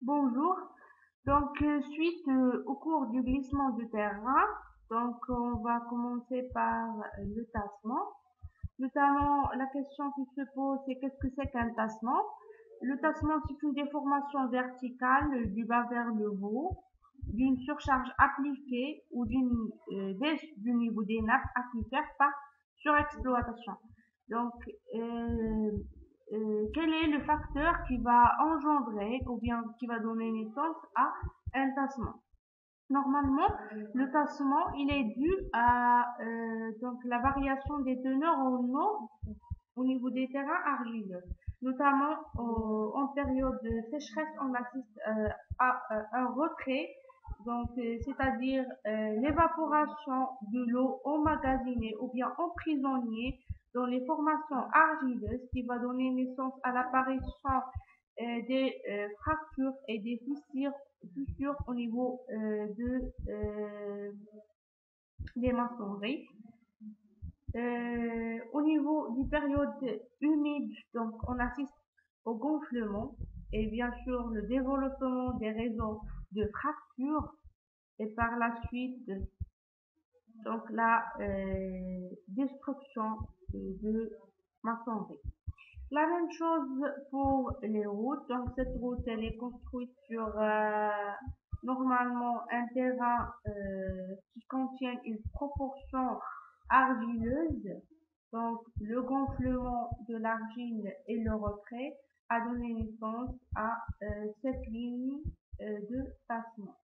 Bonjour. Suite au cours du glissement de terrain, on va commencer par le tassement. Notamment, la question qui se pose, c'est qu'est-ce que c'est qu'un tassement? Le tassement, c'est une déformation verticale du bas vers le haut, d'une surcharge appliquée ou d'une baisse du niveau des nappes aquifères par surexploitation. Donc, euh, quel est le facteur qui va engendrer ou bien qui va donner naissance à un tassement? Normalement, le tassement, il est dû à la variation des teneurs en eau au niveau des terrains argileux. Notamment en période de sécheresse, on assiste à un retrait, c'est-à-dire l'évaporation de l'eau emmagasinée ou bien emprisonnée dans les formations argileuses qui va donner naissance à l'apparition des fractures et des fissures au niveau des maçonneries. Au niveau du période humide, donc on assiste au gonflement et bien sûr le développement des réseaux de fractures et par la suite la destruction de maçonnerie. La même chose pour les routes. Donc cette route elle est construite sur normalement un terrain qui contient une proportion argileuse. Donc le gonflement de l'argile et le retrait a donné naissance à cette ligne de tassement.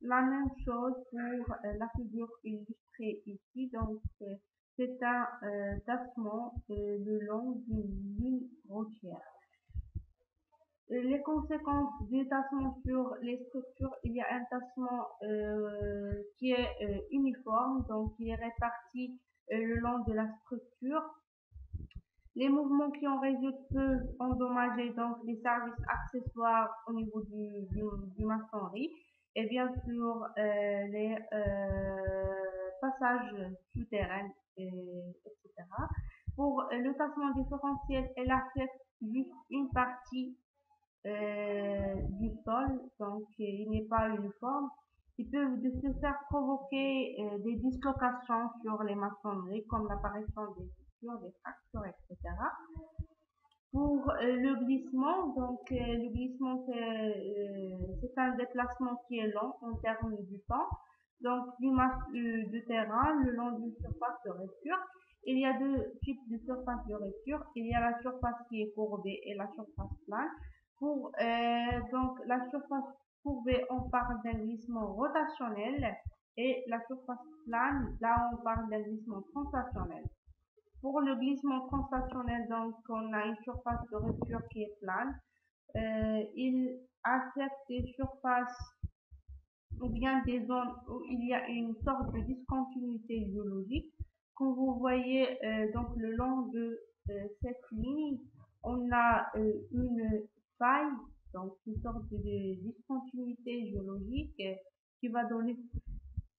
La même chose pour la figure illustrée ici. C'est un tassement le long d'une ligne routière. Les conséquences du tassement sur les structures, il y a un tassement qui est uniforme, donc il est réparti le long de la structure. Les mouvements qui en résultent peuvent endommager donc les services accessoires au niveau du maçonnerie et bien sûr les passages souterrains, etc. Pour le tassement différentiel, elle affecte juste une partie du sol, donc il n'est pas uniforme. Ils peuvent de se faire provoquer des dislocations sur les maçonneries, comme l'apparition des fissures, des fractures, etc. Pour le glissement, le glissement c'est un déplacement qui est long en termes du temps, donc du terrain le long d'une surface de rupture. Il y a deux types de surface de rupture. Il y a la surface qui est courbée et la surface plane. Pour la surface courbée, on parle d'un glissement rotationnel et la surface plane, là on parle d'un glissement translationnel. Pour le glissement translationnel, donc on a une surface de rupture qui est plane. Il accepte des surfaces ou bien des zones où il y a une sorte de discontinuité géologique. Comme vous voyez donc le long de cette ligne, on a une faille, donc une sorte de discontinuité géologique qui va donner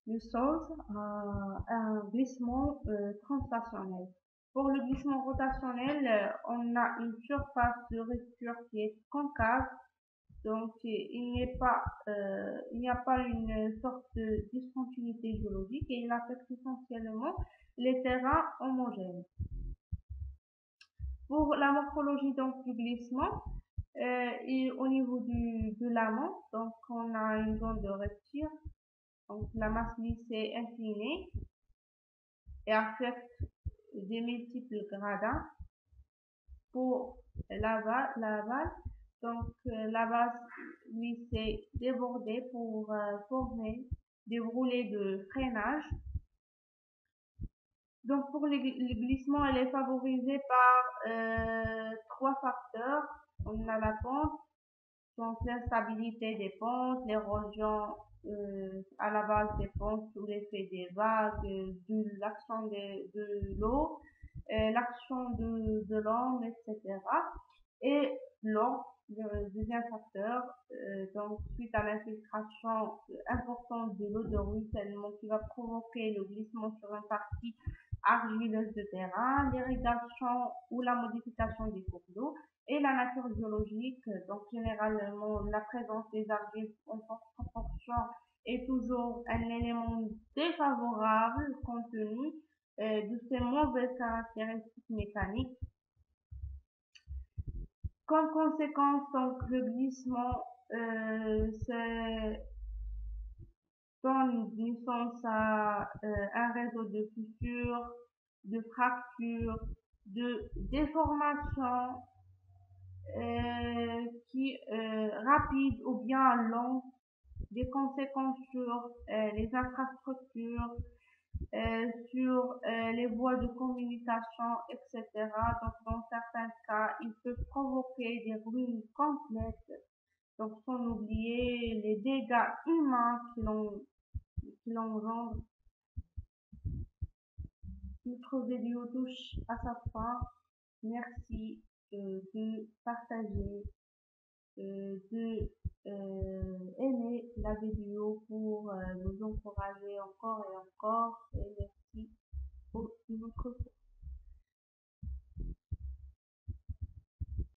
naissance à un glissement translationnel. Pour le glissement rotationnel, on a une surface de rupture qui est concave, donc il n'y a pas une sorte de discontinuité géologique et il affecte essentiellement les terrains homogènes. Pour la morphologie donc du glissement, et au niveau de l'amont, donc on a une zone de rupture, donc la masse glissée inclinée et affecte des multiples gradins. Pour l'aval, la base glissée débordée pour former des roulets de freinage. Donc pour le glissement, elle est favorisée par trois facteurs. On a la pente, donc l'instabilité des pentes, l'érosion à la base des pentes sous l'effet des vagues, de l'action de l'eau, l'action de l'homme, etc. Et l'eau, le deuxième facteur, suite à l'infiltration importante de l'eau de ruissellement qui va provoquer le glissement sur une partie argileuses de terrain, l'irrigation ou la modification des cours d'eau, et la nature biologique. Donc, généralement, la présence des argiles en forte proportion est toujours un élément défavorable compte tenu de ces mauvaises caractéristiques mécaniques. Comme conséquence, donc, le glissement donne naissance à un réseau de fissures, de fractures, de déformations qui rapides ou bien lentes, des conséquences sur les infrastructures, sur les voies de communication, etc. Donc, dans certains cas, il peut provoquer des ruines complètes. Donc, sans oublier les dégâts humains qui l'engendrent. Notre vidéo touche à sa fin. Merci de partager, de aimer la vidéo pour nous encourager encore et encore. Et merci pour votre